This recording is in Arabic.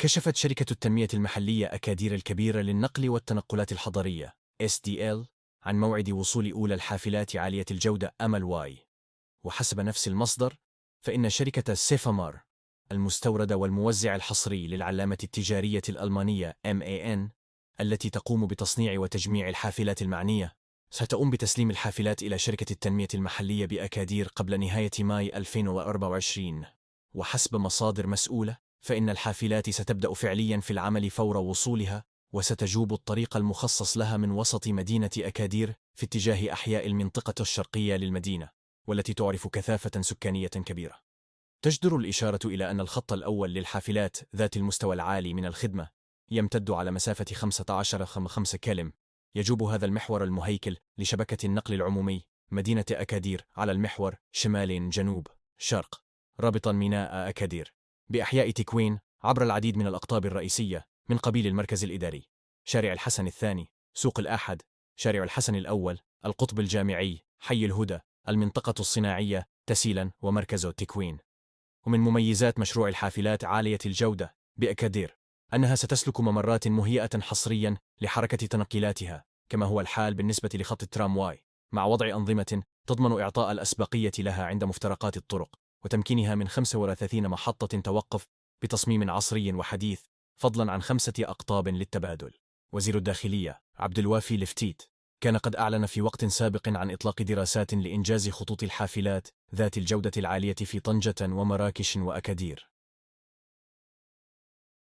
كشفت شركة التنمية المحلية أكادير الكبيرة للنقل والتنقلات الحضرية SDL عن موعد وصول أولى الحافلات عالية الجودة أمل واي. وحسب نفس المصدر، فإن شركة سيفامار المستوردة والموزع الحصري للعلامة التجارية الألمانية MAN التي تقوم بتصنيع وتجميع الحافلات المعنية ستقوم بتسليم الحافلات إلى شركة التنمية المحلية بأكادير قبل نهاية ماي 2024. وحسب مصادر مسؤولة، فإن الحافلات ستبدأ فعلياً في العمل فور وصولها، وستجوب الطريق المخصص لها من وسط مدينة أكادير في اتجاه أحياء المنطقة الشرقية للمدينة، والتي تعرف كثافة سكانية كبيرة. تجدر الإشارة إلى أن الخط الأول للحافلات ذات المستوى العالي من الخدمة يمتد على مسافة 15.5 كيلوم. يجوب هذا المحور المهيكل لشبكة النقل العمومي مدينة أكادير على المحور شمال جنوب شرق، رابطا ميناء أكادير بأحياء تكوين عبر العديد من الأقطاب الرئيسية من قبيل المركز الإداري، شارع الحسن الثاني، سوق الأحد، شارع الحسن الأول، القطب الجامعي، حي الهدى، المنطقة الصناعية، تسيلا، ومركز تكوين. ومن مميزات مشروع الحافلات عالية الجودة بأكادير أنها ستسلك ممرات مهيئة حصرياً لحركة تنقلاتها، كما هو الحال بالنسبة لخط الترامواي، مع وضع أنظمة تضمن إعطاء الأسبقية لها عند مفترقات الطرق، وتمكينها من 35 محطة توقف بتصميم عصري وحديث، فضلاً عن 5 أقطاب للتبادل. وزير الداخلية عبد الوافي لفتيت كان قد أعلن في وقت سابق عن إطلاق دراسات لإنجاز خطوط الحافلات ذات الجودة العالية في طنجة ومراكش وأكادير.